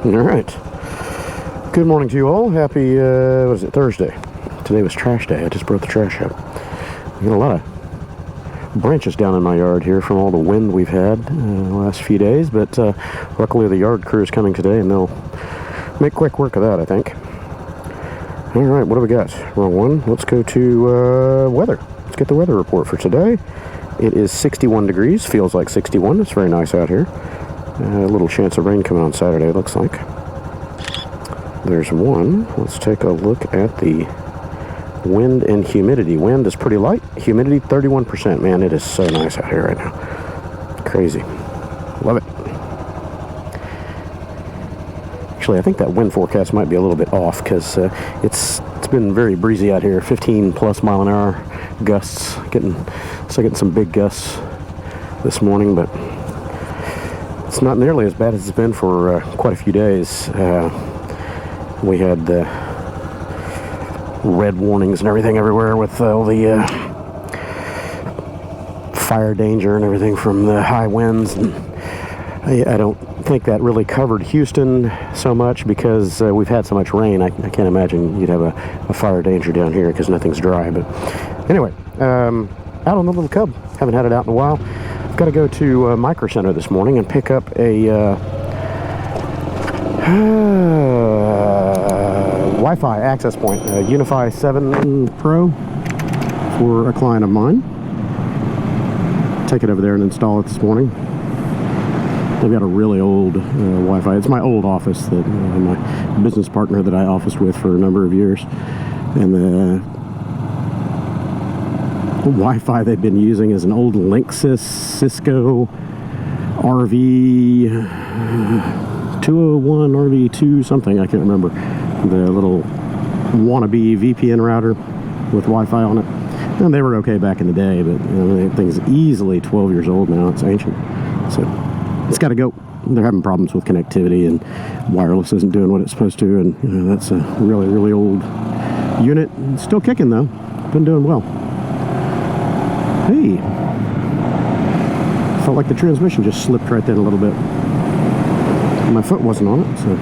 All right. Good morning to you all. Happy, what is it, Thursday. Today was trash day. I just brought the trash out. I got a lot of branches down in my yard here from all the wind we've had the last few days, but luckily the yard crew is coming today and they'll make quick work of that, I think. All right, what do we got? Wrong one. Let's go to weather. Let's get the weather report for today. It is 61 degrees. Feels like 61. It's very nice out here. A little chance of rain coming on Saturday, it looks like. There's one. Let's take a look at the wind and humidity. Wind is pretty light. Humidity 31%. Man, it is so nice out here right now. Crazy. Love it. Actually, I think that wind forecast might be a little bit off because it's been very breezy out here. 15 plus mile an hour gusts. Getting some big gusts this morning, but it's not nearly as bad as it's been for quite a few days. We had red warnings and everything everywhere with all the fire danger and everything from the high winds. And I don't think that really covered Houston so much because we've had so much rain. I can't imagine you'd have a fire danger down here because nothing's dry. But anyway, out on the little Cub. Haven't had it out in a while. I've got to go to MicroCenter this morning and pick up a Wi-Fi access point, Unify 7 Pro for a client of mine. Take it over there and install it this morning. They've got a really old Wi-Fi. It's my old office that my business partner that I officed with for a number of years, and the Wi-Fi they've been using is an old Linksys Cisco RV 201 RV2 something, I can't remember. The little wannabe VPN router with Wi-Fi on it. And they were okay back in the day, but the thing's easily 12 years old now. It's ancient. So it's got to go. They're having problems with connectivity, and wireless isn't doing what it's supposed to, and that's a really, really old unit. It's still kicking, though. Been doing well. Hey. Felt like the transmission just slipped right there a little bit. My foot wasn't on it, so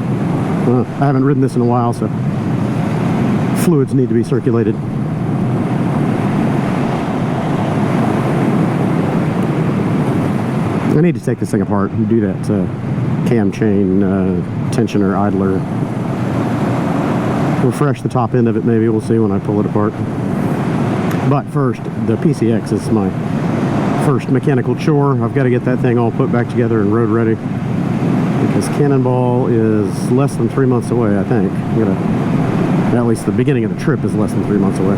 I haven't ridden this in a while, so fluids need to be circulated. I need to take this thing apart and do that cam chain tensioner idler. Refresh the top end of it, maybe. We'll see when I pull it apart. But first, the PCX is my first mechanical chore. I've got to get that thing all put back together and road ready, because Cannonball is less than 3 months away, I think. At least the beginning of the trip is less than 3 months away.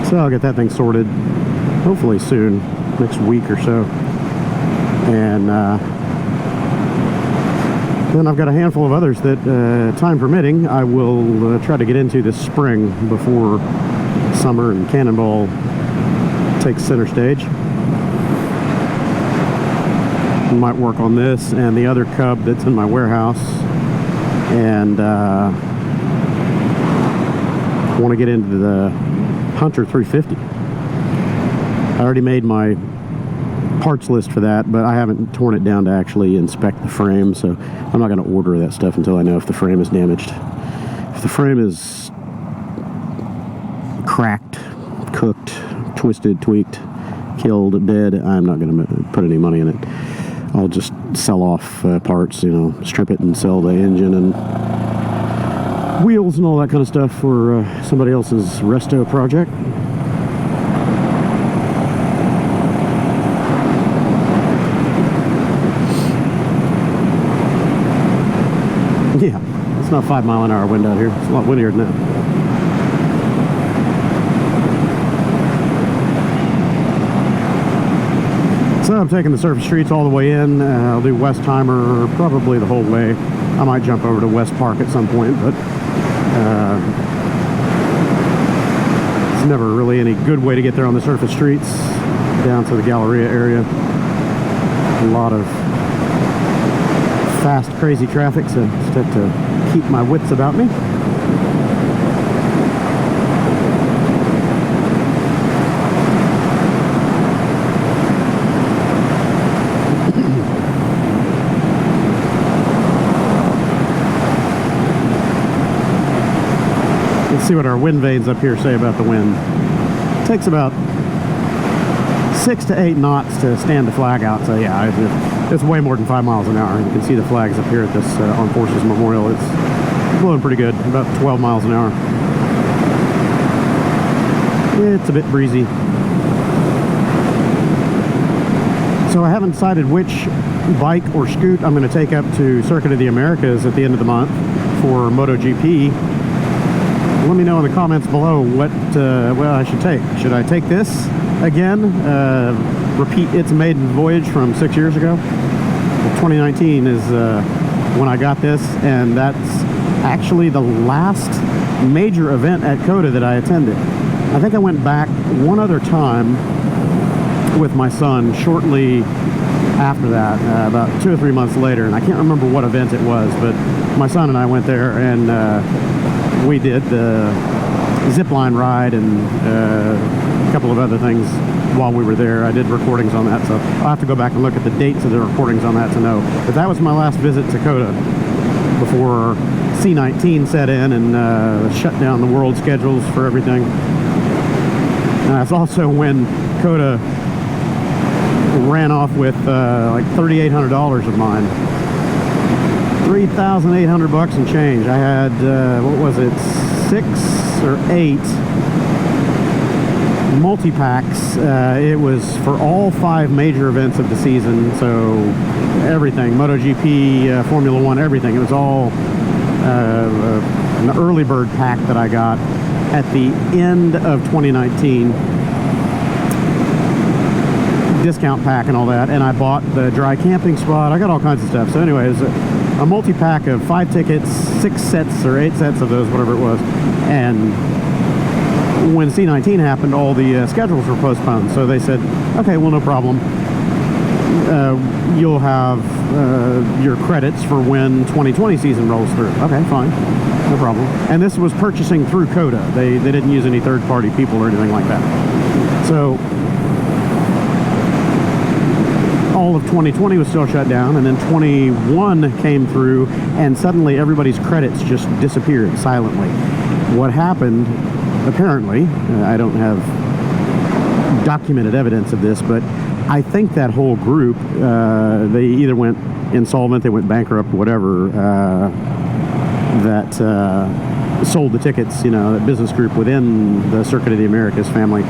So I'll get that thing sorted, hopefully soon, next week or so. And then I've got a handful of others that, time permitting, I will try to get into this spring before summer and Cannonball takes center stage. I might work on this and the other Cub that's in my warehouse, and want to get into the Hunter 350. I already made my parts list for that, but I haven't torn it down to actually inspect the frame, so I'm not going to order that stuff until I know if the frame is damaged. If the frame is cracked, cooked, twisted, tweaked, killed, dead, I'm not going to put any money in it. I'll just sell off parts, strip it and sell the engine and wheels and all that kind of stuff for somebody else's resto project. Yeah, it's not 5 mile an hour wind out here. It's a lot windier than that. So I'm taking the surface streets all the way in. I'll do Westheimer probably the whole way. I might jump over to West Park at some point, but it's never really any good way to get there on the surface streets down to the Galleria area. A lot of fast, crazy traffic, so just have to keep my wits about me. See what our wind vanes up here say about the wind. It takes about 6 to 8 knots to stand the flag out, so yeah, it's way more than 5 miles an hour. You can see the flags up here at this Armed Forces Memorial. It's blowing pretty good, about 12 miles an hour. It's a bit breezy. So I haven't decided which bike or scoot I'm going to take up to Circuit of the Americas at the end of the month for MotoGP. Let me know in the comments below what well, I should take. Should I take this again? Repeat its maiden voyage from 6 years ago? Well, 2019 is when I got this, and that's actually the last major event at COTA that I attended. I think I went back one other time with my son shortly after that, about 2 or 3 months later, and I can't remember what event it was, but my son and I went there, and we did the zipline ride and a couple of other things while we were there. I did recordings on that, so I'll have to go back and look at the dates of the recordings on that to know. But that was my last visit to COTA before C-19 set in and shut down the world schedules for everything. And that's also when COTA ran off with like $3,800 of mine. $3,800 and change. I had, what was it, 6 or 8 multi-packs. It was for all 5 major events of the season, so everything, MotoGP, Formula 1, everything. It was all an early bird pack that I got at the end of 2019. Discount pack and all that, and I bought the dry camping spot. I got all kinds of stuff. So anyways, a multi-pack of 5 tickets, 6 sets or 8 sets of those, whatever it was. And when C-19 happened, all the schedules were postponed. So they said, okay, well, no problem. You'll have your credits for when 2020 season rolls through. Okay, fine, no problem. And this was purchasing through COTA. They didn't use any third-party people or anything like that. So all of 2020 was still shut down, and then 21 came through, and suddenly everybody's credits just disappeared silently. What happened, apparently, I don't have documented evidence of this, but I think that whole group, they either went insolvent, they went bankrupt, whatever, that sold the tickets, you know, that business group within the Circuit of the Americas family.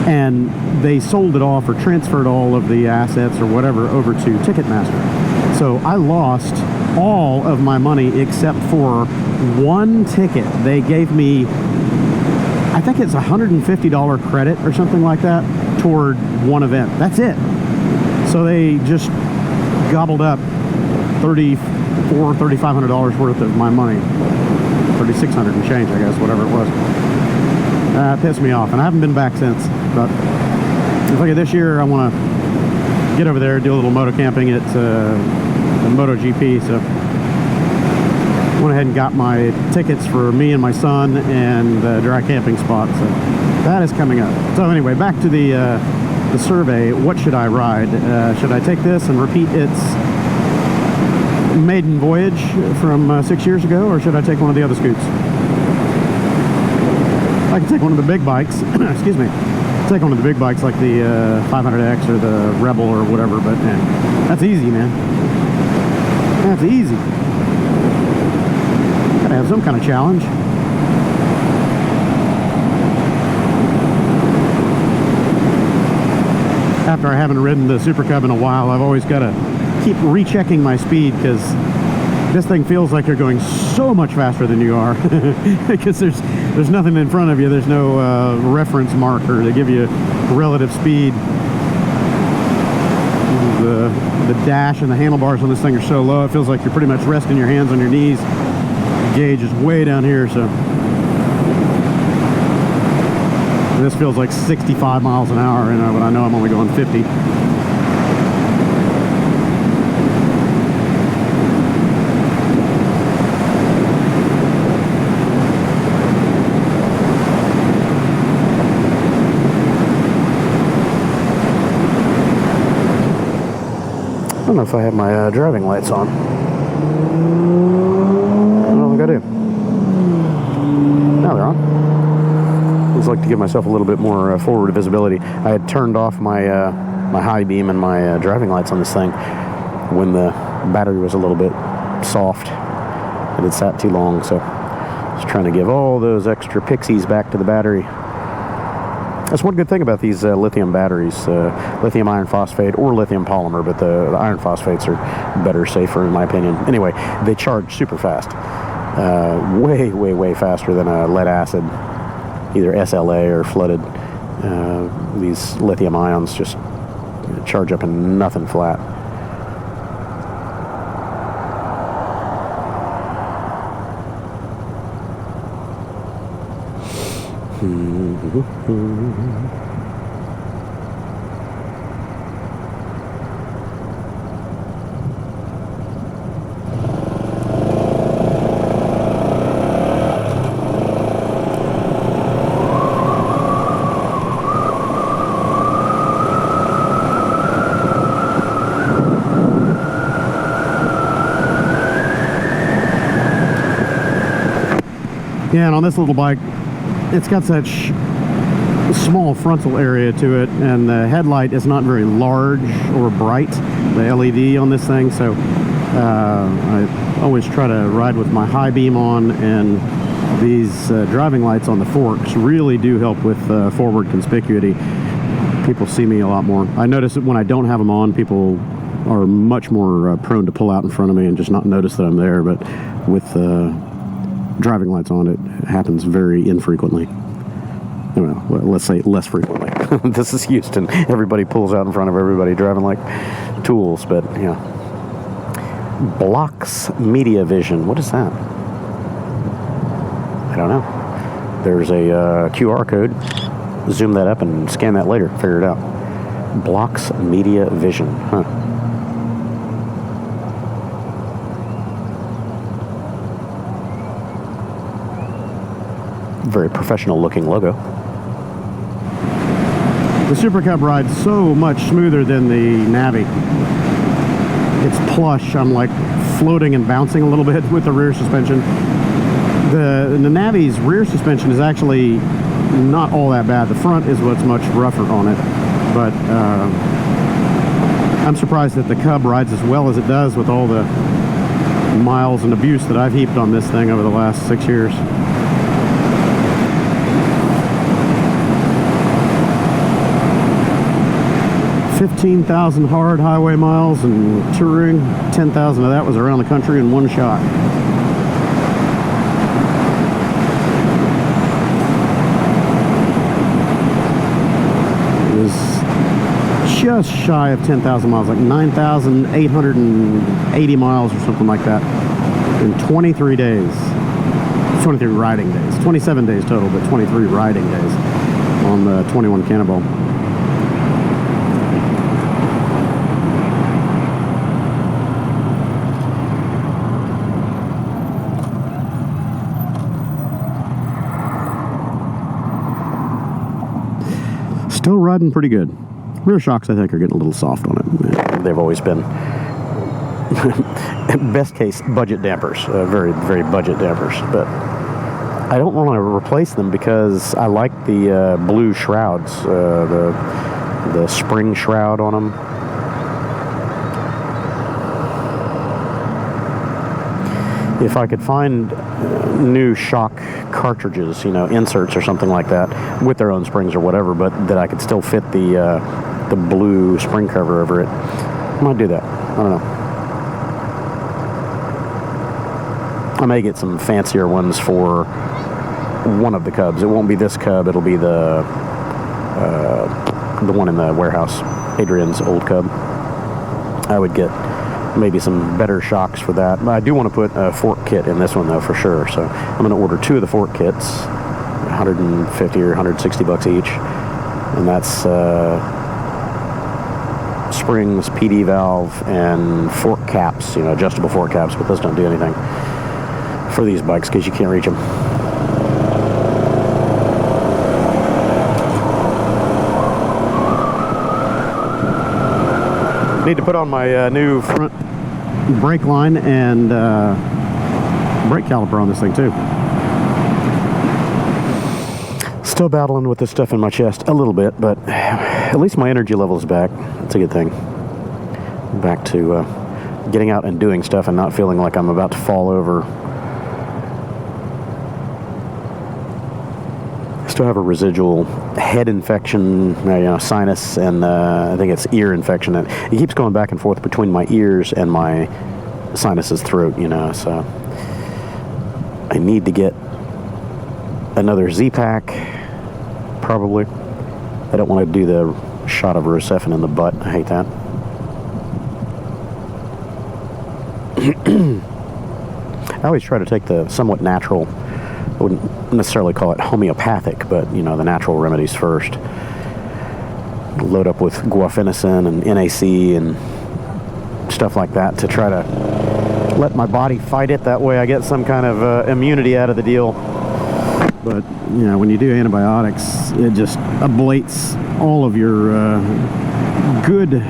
And they sold it off or transferred all of the assets or whatever over to Ticketmaster. So I lost all of my money except for one ticket. They gave me, I think it's $150 credit or something like that toward one event. That's it. So they just gobbled up $3,500 worth of my money. $3,600 and change, I guess, whatever it was. It pissed me off, and I haven't been back since. But I figure this year I want to get over there, do a little moto camping at MotoGP. So I went ahead and got my tickets for me and my son and the dry camping spot. So that is coming up. So anyway, back to the survey. What should I ride? Should I take this and repeat its maiden voyage from 6 years ago, or should I take one of the other scoots? I can take one of the big bikes. Excuse me. Take one of the big bikes like the 500X or the Rebel or whatever, but man, that's easy, man. That's easy. Gotta have some kind of challenge. After I haven't ridden the Super Cub in a while, I've always got to keep rechecking my speed, because this thing feels like you're going so much faster than you are. Because there's nothing in front of you. There's no reference marker to give you relative speed. The dash and the handlebars on this thing are so low, it feels like you're pretty much resting your hands on your knees. The gauge is way down here, so this feels like 65 miles an hour, you know, but I know I'm only going 50. I don't know if I have my driving lights on. I don't think I do. Now they're on. just like to give myself a little bit more forward visibility. I had turned off my my high beam and my driving lights on this thing when the battery was a little bit soft. It had sat too long, so just trying to give all those extra pixies back to the battery. That's one good thing about these lithium batteries, lithium iron phosphate or lithium polymer, but the iron phosphates are better, safer in my opinion. Anyway, they charge super fast, way faster than a lead acid, either SLA or flooded. These lithium ions just charge up in nothing flat. Yeah, and on this little bike, it's got such small frontal area to it, and the headlight is not very large or bright, the LED on this thing, so I always try to ride with my high beam on, and these driving lights on the forks really do help with forward conspicuity. People see me a lot more. I notice that when I don't have them on, people are much more prone to pull out in front of me and just not notice that I'm there, but with driving lights on, it happens very infrequently. Well, let's say less frequently. This is Houston. Everybody pulls out in front of everybody driving like tools, but yeah. Blocks Media Vision. What is that? I don't know. There's a QR code. Zoom that up and scan that later. Figure it out. Blocks Media Vision. Huh. Very professional looking logo. The Super Cub rides so much smoother than the Navi. It's plush. I'm like floating and bouncing a little bit with the rear suspension. The Navi's rear suspension is actually not all that bad. The front is what's much rougher on it, but I'm surprised that the Cub rides as well as it does with all the miles and abuse that I've heaped on this thing over the last 6 years. 15,000 hard highway miles and touring. 10,000 of that was around the country in one shot. It was just shy of 10,000 miles, like 9,880 miles or something like that in 23 days. 23 riding days. 27 days total, but 23 riding days on the 21 Cannonball. Still riding pretty good. Rear shocks, I think, are getting a little soft on it. They've always been, best case, budget dampers. Very, very budget dampers. But I don't want to replace them because I like the blue shrouds, the spring shroud on them. If I could find new shock cartridges, you know, inserts or something like that, with their own springs or whatever, but that I could still fit the blue spring cover over it, I might do that. I don't know. I may get some fancier ones for one of the Cubs. It won't be this Cub. It'll be the one in the warehouse, Adrian's old Cub. I would get maybe some better shocks for that. I do want to put a fork kit in this one though, for sure. So I'm going to order 2 of the fork kits, 150 or 160 bucks each, and that's springs, PD valve, and fork caps. You know, adjustable fork caps, but those don't do anything for these bikes because you can't reach them. Need to put on my new front brake line and brake caliper on this thing too. Still battling with this stuff in my chest a little bit, but at least my energy level is back. It's a good thing. Back to getting out and doing stuff and not feeling like I'm about to fall over. I still have a residual head infection, sinus, and I think it's ear infection. It keeps going back and forth between my ears and my sinuses, throat, so I need to get another Z-Pack. Probably. I don't want to do the shot of Rocephin in the butt. I hate that. I always try to take the somewhat natural, I wouldn't necessarily call it homeopathic, but, the natural remedies first. Load up with guaifenesin and NAC and stuff like that to try to let my body fight it. That way I get some kind of immunity out of the deal. But, when you do antibiotics, it just ablates all of your good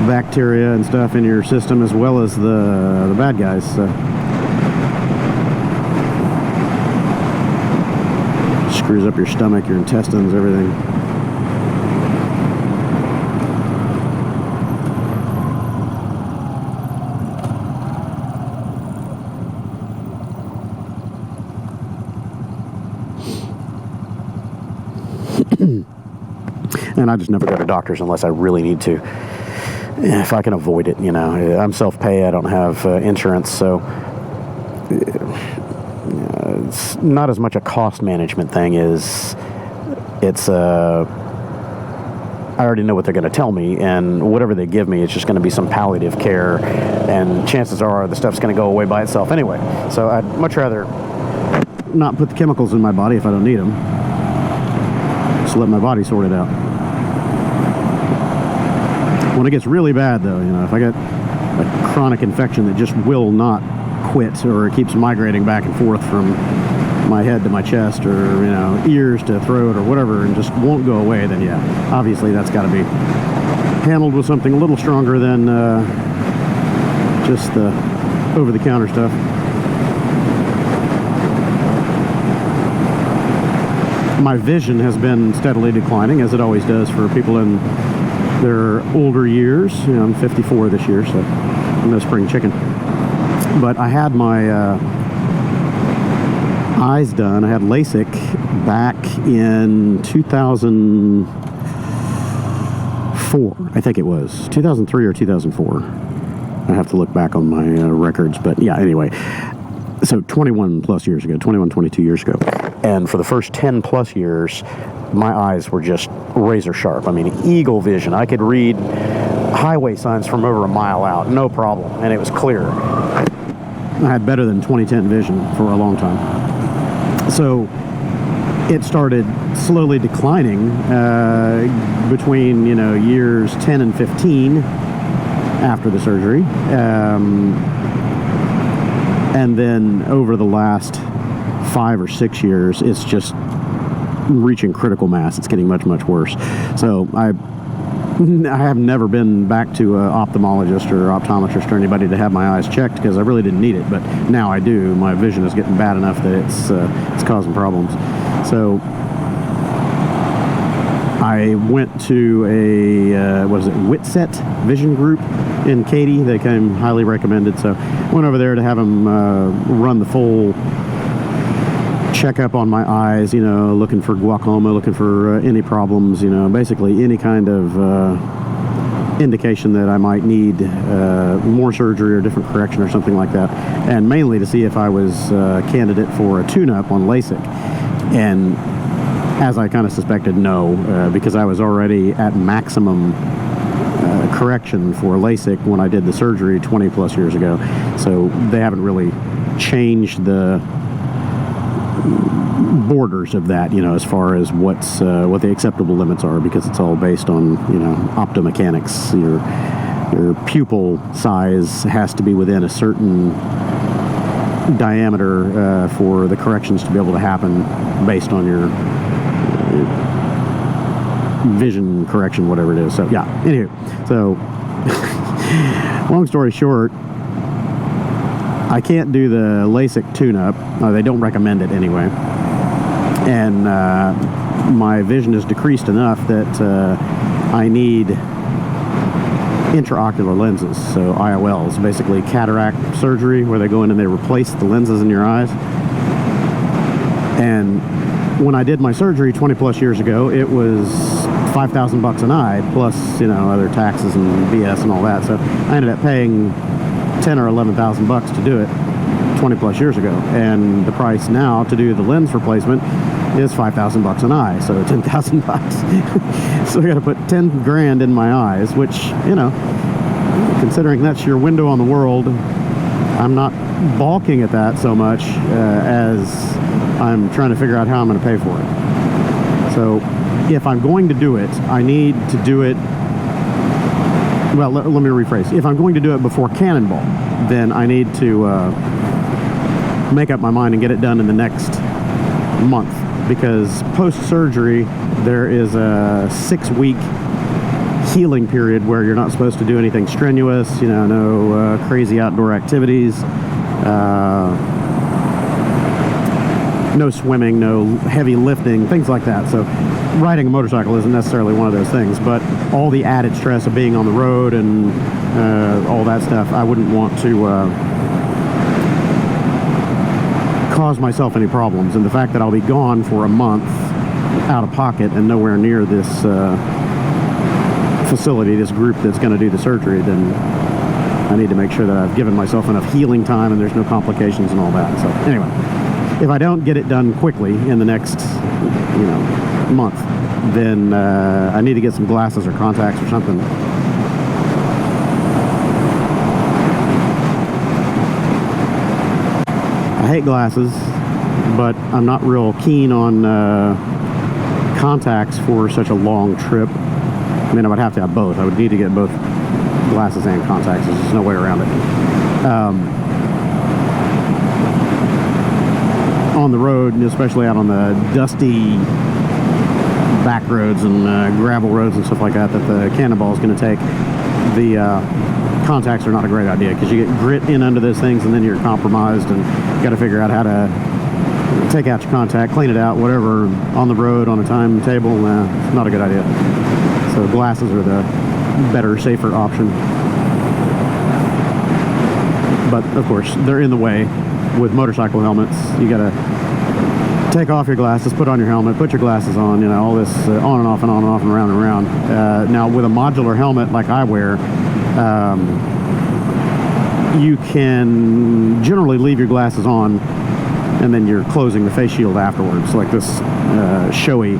bacteria and stuff in your system, as well as the bad guys. So. Screws up your stomach, your intestines, everything. And I just never go to doctors unless I really need to. If I can avoid it, I'm self-pay. I don't have insurance, so it's not as much a cost management thing as it's I already know what they're going to tell me, and whatever they give me, it's just going to be some palliative care, and chances are the stuff's going to go away by itself anyway. So I'd much rather not put the chemicals in my body if I don't need them. Just let my body sort it out. When it gets really bad, though, if I get a chronic infection that just will not quit, or it keeps migrating back and forth from my head to my chest, or, ears to throat, or whatever, and just won't go away, then yeah, obviously that's got to be handled with something a little stronger than just the over-the-counter stuff. My vision has been steadily declining, as it always does for people in their older years. I'm 54 this year, so I'm no spring chicken. But I had my eyes done. I had LASIK back in 2004, I think it was. 2003 or 2004. I have to look back on my records, but yeah, anyway. So 21 plus years ago, 21, 22 years ago. And for the first 10 plus years, my eyes were just razor sharp. I mean, eagle vision. I could read highway signs from over a mile out, no problem, and it was clear. I had better than 20/10 vision for a long time. So it started slowly declining between, years 10 and 15 after the surgery. And then over the last 5 or 6 years, it's just reaching critical mass. It's getting much, much worse. So I have never been back to an ophthalmologist or optometrist or anybody to have my eyes checked, because I really didn't need it. But now I do. My vision is getting bad enough that it's causing problems. So I went to a Whitset Vision Group in Katy. They came highly recommended. So I went over there to have them run the full checkup on my eyes, looking for glaucoma, looking for any problems, basically any kind of indication that I might need more surgery or different correction or something like that, and mainly to see if I was a candidate for a tune-up on LASIK. And as I kind of suspected, no, because I was already at maximum correction for LASIK when I did the surgery 20 plus years ago. So they haven't really changed the borders of that, as far as what the acceptable limits are, because it's all based on, optomechanics. Your pupil size has to be within a certain diameter for the corrections to be able to happen based on your vision correction, whatever it is. So yeah, anyway, so long story short, I can't do the LASIK tune-up. They don't recommend it anyway. and my vision is decreased enough that I need intraocular lenses, so IOLs, basically cataract surgery, where they go in and they replace the lenses in your eyes. And when I did my surgery 20 plus years ago, it was $5,000 an eye, plus, you know, other taxes and BS and all that. So I ended up paying $10,000 or $11,000 to do it 20 plus years ago. And the price now to do the lens replacement is $5,000 an eye, so $10,000. So I got to put 10 grand in my eyes, which, you know, considering that's your window on the world, I'm not balking at that so much as I'm trying to figure out how I'm going to pay for it. So if I'm going to do it, I need to do it, well, let me rephrase. If I'm going to do it before Cannonball, then I need to make up my mind and get it done in the next month, because post-surgery there is a 6-week healing period where you're not supposed to do anything strenuous, you know, no crazy outdoor activities, no swimming, no heavy lifting, things like that. So riding a motorcycle isn't necessarily one of those things, but all the added stress of being on the road and all that stuff, I wouldn't want to cause myself any problems. And the fact that I'll be gone for a month out of pocket and nowhere near this facility, this group that's going to do the surgery, then I need to make sure that I've given myself enough healing time and there's no complications and all that. So anyway, if I don't get it done quickly in the next, you know, month, then I need to get some glasses or contacts or something. I hate glasses, but I'm not real keen on contacts for such a long trip. I mean, I would have to have both. I would need to get both glasses and contacts. There's just no way around it. On the road, and especially out on the dusty back roads and gravel roads and stuff like that the Cannonball is going to take, the contacts are not a great idea, because you get grit in under those things and then you're compromised, and you got to figure out how to take out your contact, clean it out, whatever, on the road, on a timetable. It's not a good idea. So glasses are the better, safer option. But of course, they're in the way with motorcycle helmets. You gotta take off your glasses, put on your helmet, put your glasses on, you know, all this on and off and on and off and around and around. Now with a modular helmet like I wear, you can generally leave your glasses on and then you're closing the face shield afterwards, like this showy.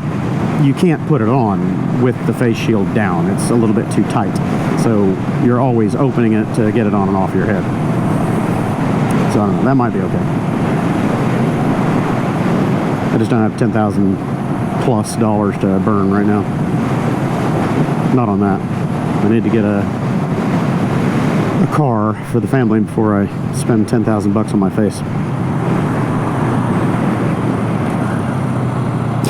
You can't put it on with the face shield down. It's a little bit too tight. So you're always opening it to get it on and off your head. So I don't know, that might be okay. I just don't have $10,000 plus to burn right now. Not on that. I need to get a car for the family before I spend $10,000 on my face.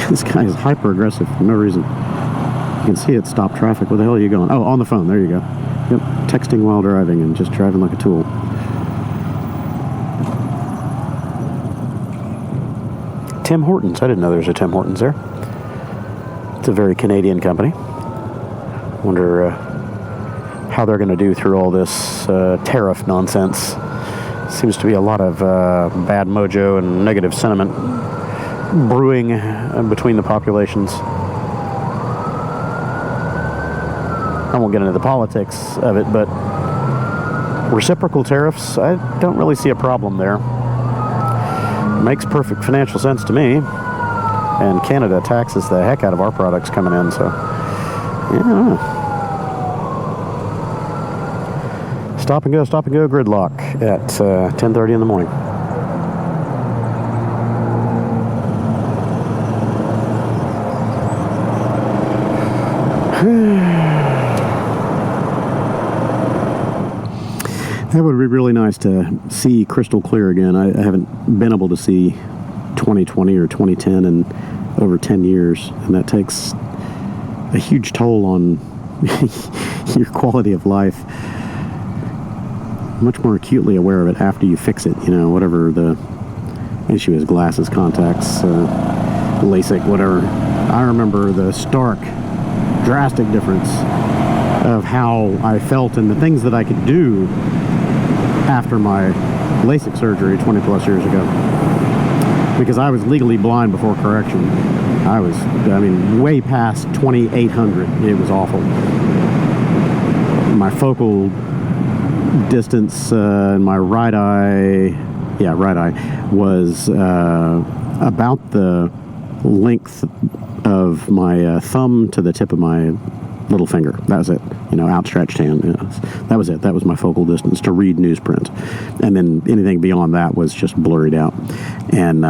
This guy is hyper aggressive for no reason. You can see it stop traffic. Where the hell are you going? Oh, on the phone. There you go. Yep, texting while driving and just driving like a tool. Tim Hortons. I didn't know there was a Tim Hortons there. It's a very Canadian company. Wonder how they're going to do through all this tariff nonsense. Seems to be a lot of bad mojo and negative sentiment brewing between the populations. I won't get into the politics of it, but reciprocal tariffs, I don't really see a problem there. Makes perfect financial sense to me. And Canada taxes the heck out of our products coming in, so yeah. Stop and go gridlock at 10:30 in the morning. That would be really nice to see crystal clear again. I haven't been able to see 2020 or 2010 in over 10 years, and that takes a huge toll on your quality of life. Much more acutely aware of it after you fix it, you know, whatever the issue is, glasses, contacts. LASIK, whatever. I remember the stark, drastic difference of how I felt and the things that I could do after my LASIK surgery 20 plus years ago. Because I was legally blind before correction. I mean, way past 2800. It was awful. My focal distance in my right eye was about the length of my thumb to the tip of my little finger. That was it. Outstretched hand. That was it. That was my focal distance to read newsprint. And then anything beyond that was just blurred out. And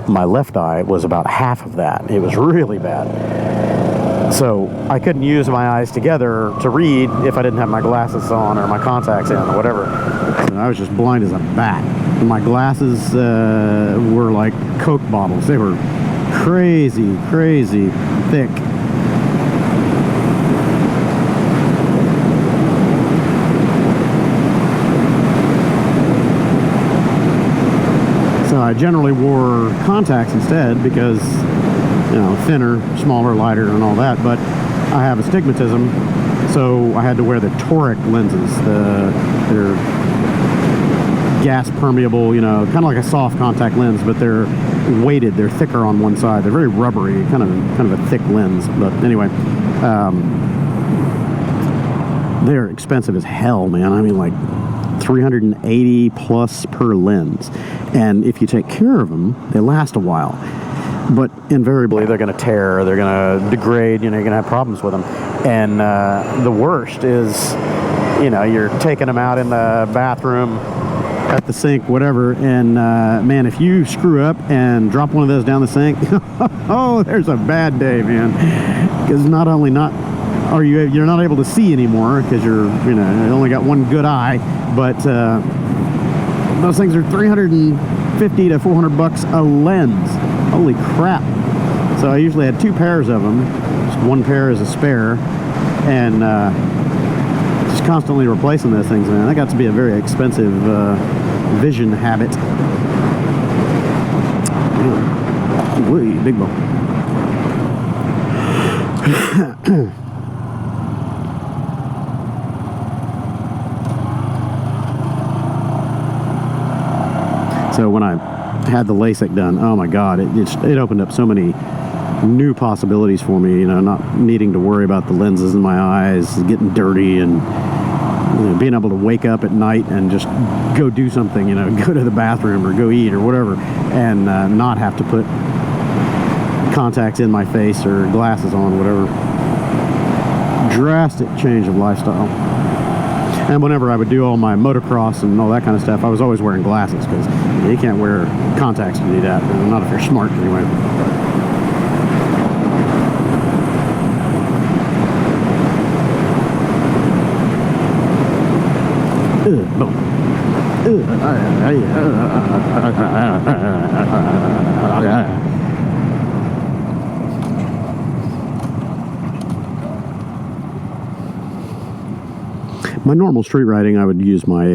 my left eye was about half of that. It was really bad. So I couldn't use my eyes together to read if I didn't have my glasses on or my contacts in or whatever. So I was just blind as a bat. And my glasses were like Coke bottles. They were crazy, crazy thick. So I generally wore contacts instead because, thinner, smaller, lighter, and all that. But I have astigmatism, so I had to wear the toric lenses. They're gas permeable, kind of like a soft contact lens, but they're weighted. They're thicker on one side. They're very rubbery, kind of a thick lens. But anyway, they're expensive as hell, man. I mean, like $380 plus per lens. And if you take care of them, they last a while. But invariably, they're going to tear, they're going to degrade, you're going to have problems with them. And the worst is, you're taking them out in the bathroom, at the sink, whatever, and man, if you screw up and drop one of those down the sink, oh, there's a bad day, man. Because not only you're not able to see anymore because you only got one good eye, but those things are $350 to $400 a lens. Holy crap! So I usually had 2 pairs of them. Just one pair as a spare, and just constantly replacing those things, man. That got to be a very expensive vision habit. Whee, big ball. So when I had the LASIK done, oh my God, it opened up so many new possibilities for me. Not needing to worry about the lenses in my eyes getting dirty, and being able to wake up at night and just go do something. Go to the bathroom or go eat or whatever, and not have to put contacts in my face or glasses on, whatever. Drastic change of lifestyle. And whenever I would do all my motocross and all that kind of stuff, I was always wearing glasses because you can't wear contacts to do that. Not if you're smart, anyway. My normal street riding, I would use my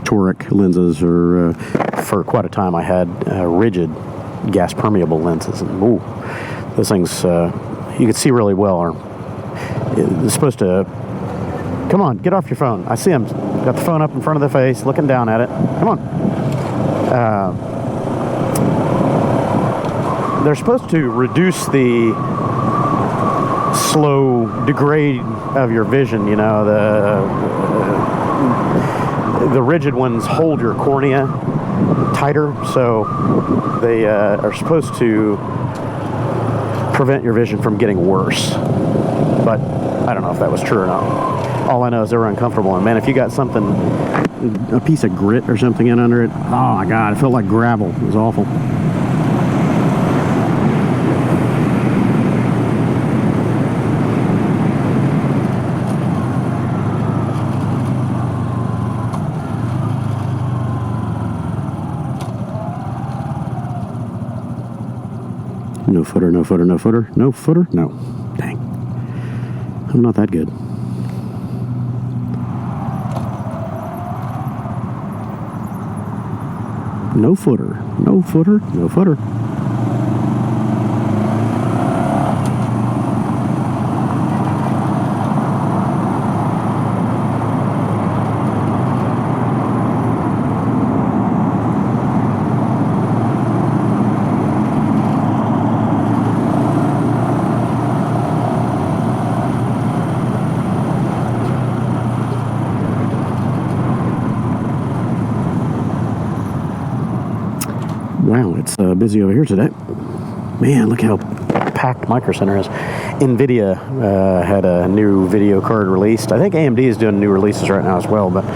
toric lenses, or for quite a time I had rigid gas permeable lenses, and ooh, those things you could see really well. It's supposed to. Come on, get off your phone. I see him. Got the phone up in front of the face, looking down at it. Come on. They're supposed to reduce the slow degrade of your vision. The rigid ones hold your cornea tighter, so they are supposed to prevent your vision from getting worse. But I don't know if that was true or not. All I know is they were uncomfortable, and man, if you got something, a piece of grit or something in under it, oh my God, it felt like gravel. It was awful. No footer, no footer, no footer, no footer, no. Dang. I'm not that good. No footer, no footer, no footer. busy over here today. Man, look how packed MicroCenter is. NVIDIA had a new video card released. I think AMD is doing new releases right now as well, but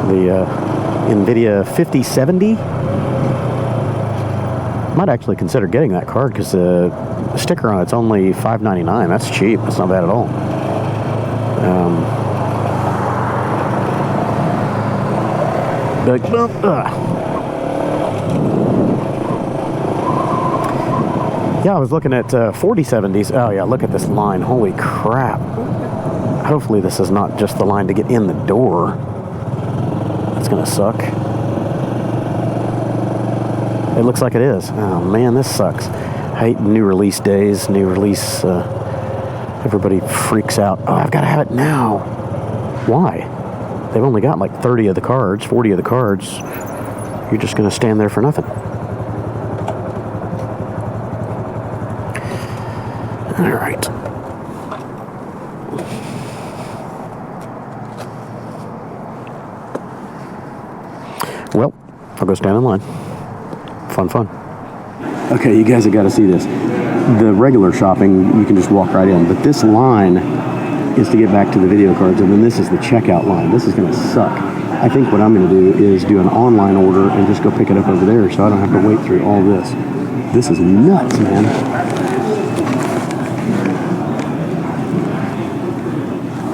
the NVIDIA 5070, might actually consider getting that card because the sticker on it's only $599. That's cheap. That's not bad at all. Yeah, I was looking at 4070s. Oh yeah, look at this line. Holy crap. Hopefully this is not just the line to get in the door. That's gonna suck. It looks like it is. Oh man, this sucks. I hate new release days, new release, everybody freaks out. Oh, I've got to have it now. Why? They've only got like 30 of the cards, 40 of the cards. You're just going to stand there for nothing. All right. Well, I'll go stand in line. Fun. Okay, you guys have got to see this. The regular shopping, you can just walk right in. But this line is to get back to the video cards, and then this is the checkout line. This is going to suck. I think what I'm going to do is do an online order and just go pick it up over there so I don't have to wait through all this. This is nuts, man.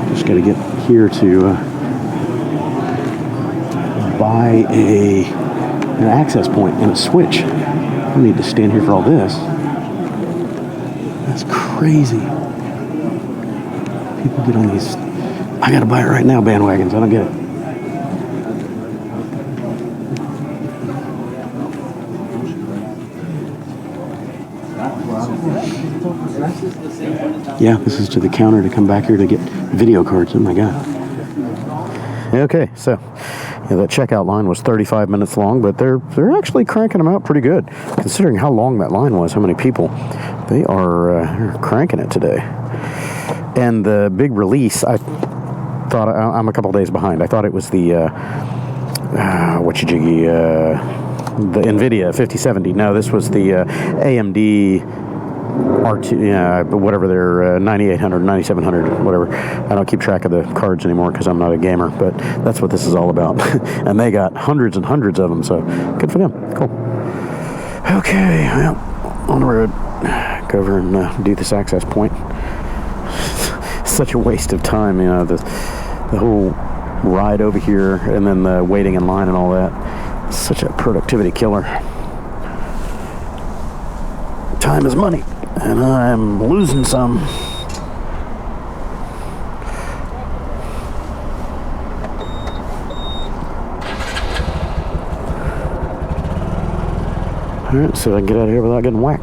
Just got to get here to buy an access point and a switch. I need to stand here for all this. That's crazy. People get on these, I gotta buy it right now bandwagons. I don't get it. Yeah, this is to the counter to come back here to get video cards. Oh my God. Okay, so yeah, that checkout line was 35 minutes long, but they're actually cranking them out pretty good, considering how long that line was, how many people. They are cranking it today. And the big release, I thought, I'm a couple days behind. I thought it was the, the NVIDIA 5070. No, this was the AMD R2, whatever their 9800, 9700, whatever. I don't keep track of the cards anymore because I'm not a gamer, but that's what this is all about. And they got hundreds and hundreds of them, so good for them. Cool. Okay, well, on the road. Go over and do this access point. Such a waste of time, you know, the whole ride over here and then the waiting in line and all that. Such a productivity killer. Time is money, and I'm losing some. All right, so I can get out of here without getting whacked.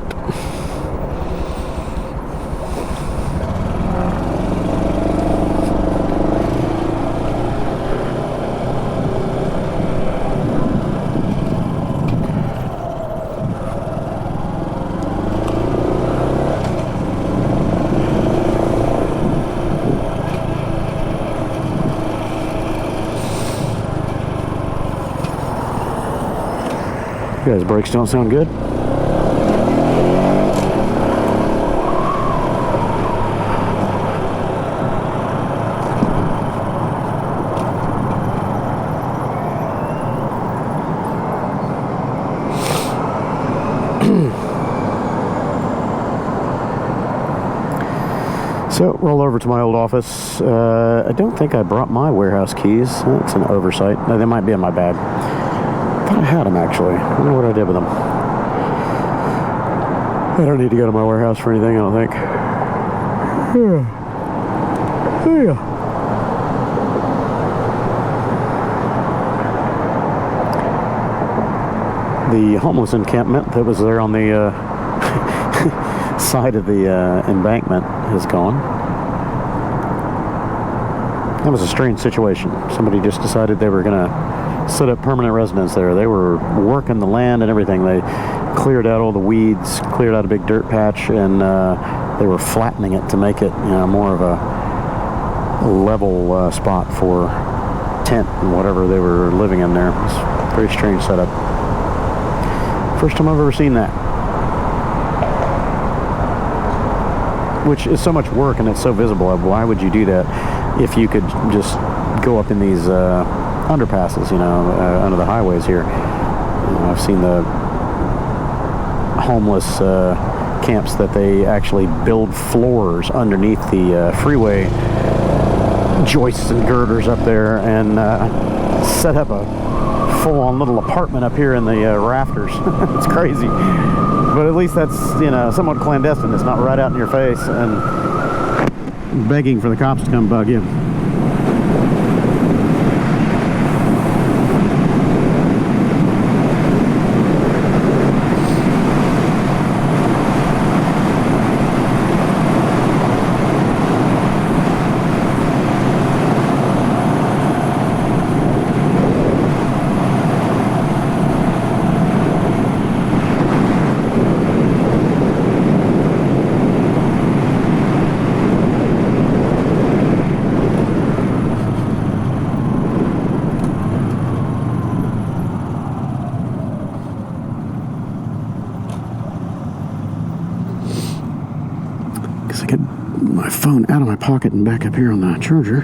You guys' brakes don't sound good. So, roll over to my old office. I don't think I brought my warehouse keys. That's an oversight. No, they might be in my bag. I thought I had them, actually. I don't know what I did with them. I don't need to go to my warehouse for anything, I don't think. Yeah. The homeless encampment that was there on the side of the embankment is gone. That was a strange situation. Somebody just decided they were going to set up permanent residence there. They were working the land and everything. They cleared out all the weeds, cleared out a big dirt patch, and they were flattening it to make it, more of a level spot for tent and whatever they were living in there. It was a very strange setup. First time I've ever seen that. Which is so much work and it's so visible. Why would you do that if you could just go up in these underpasses, you know, under the highways here? You know, I've seen the homeless camps that they actually build floors underneath the freeway joists and girders up there and set up a full-on little apartment up here in the rafters. It's crazy. But at least that's, you know, somewhat clandestine. It's not right out in your face and begging for the cops to come bug you. I get my phone out of my pocket and back up here on the charger.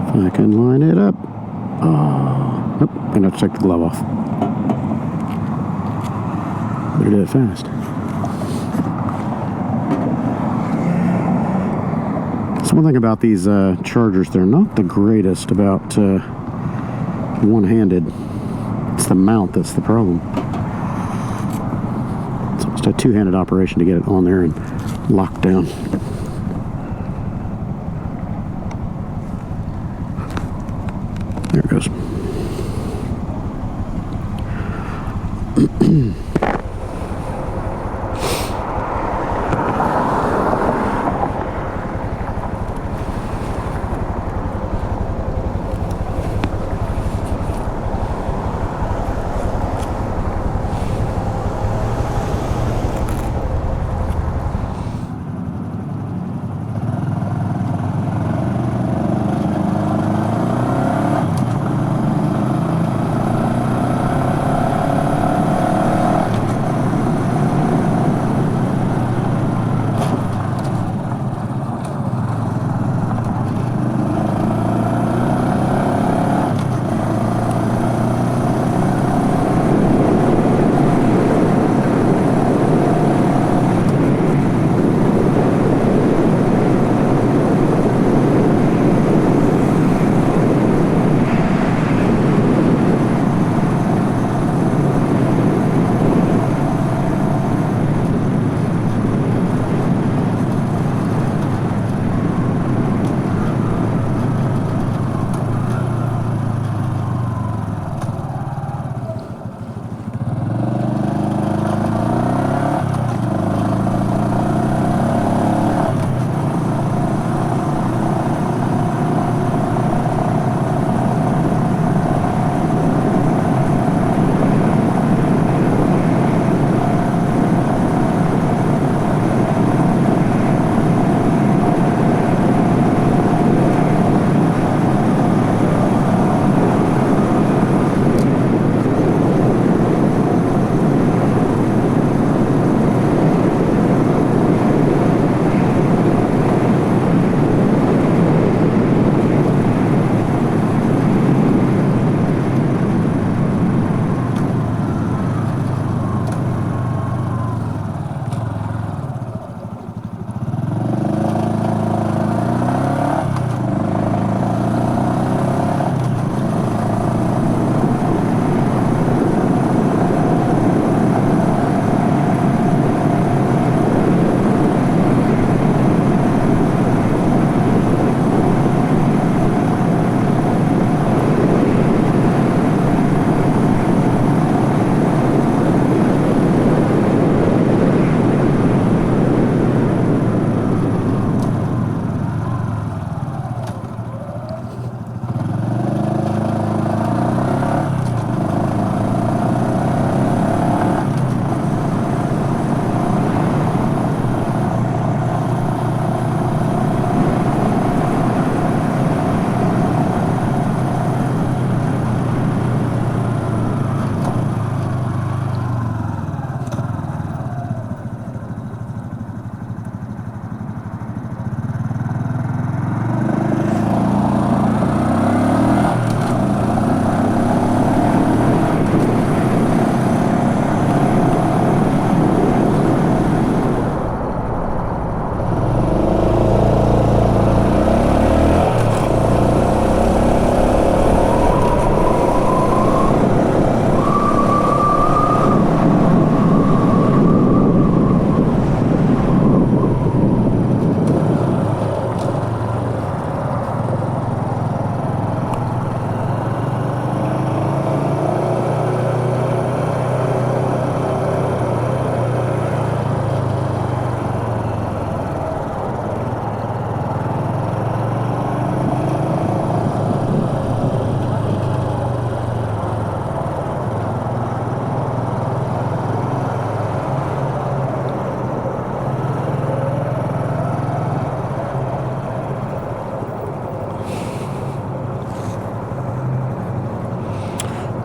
If I can line it up. Oh, nope, I'm gonna have to take the glove off. Better do it fast. So one thing about these chargers, they're not the greatest about one-handed. It's the mount that's the problem. It's a two-handed operation to get it on there and locked down. There it goes.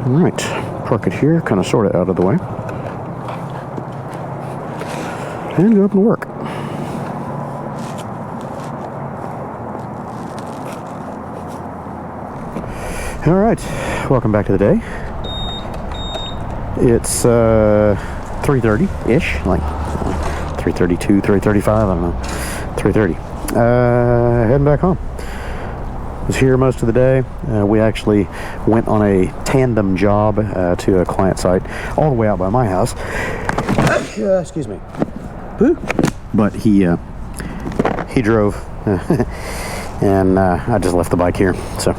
Alright, park it here, kind of sort of out of the way. And go up and work. Alright, welcome back to the day. It's 3:30-ish, like 3:32, 3:35, I don't know. 3:30. Heading back home. Was here most of the day. We actually went on a tandem job to a client site all the way out by my house. Excuse me. But he drove, and I just left the bike here, so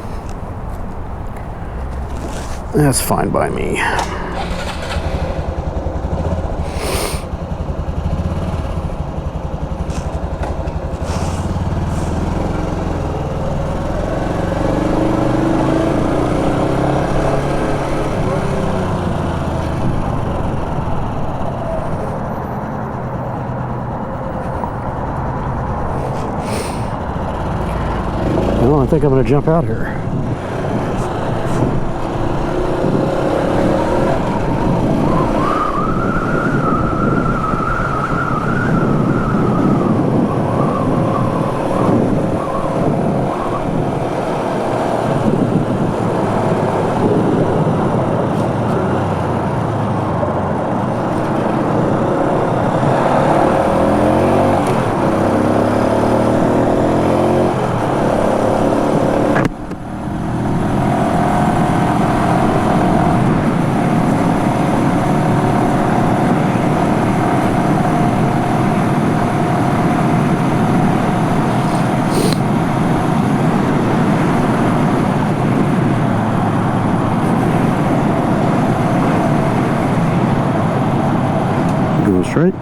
that's fine by me. Well, I think I'm going to jump out here. Going straight.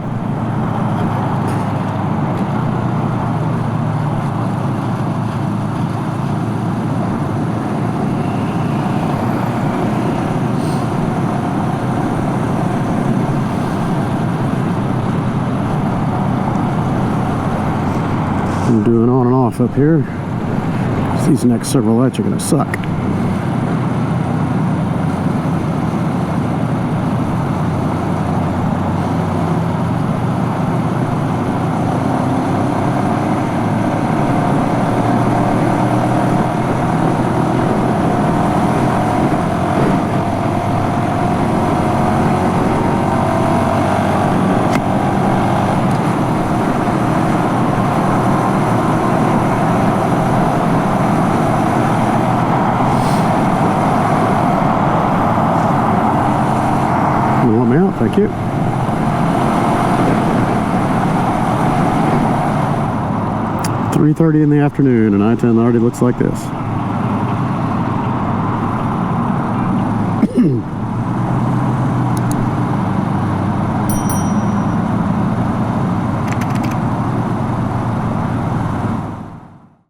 I'm doing on and off up here. These next several lights are going to suck. Want me out? Thank you. 3:30 in the afternoon, and I-10 already looks like this.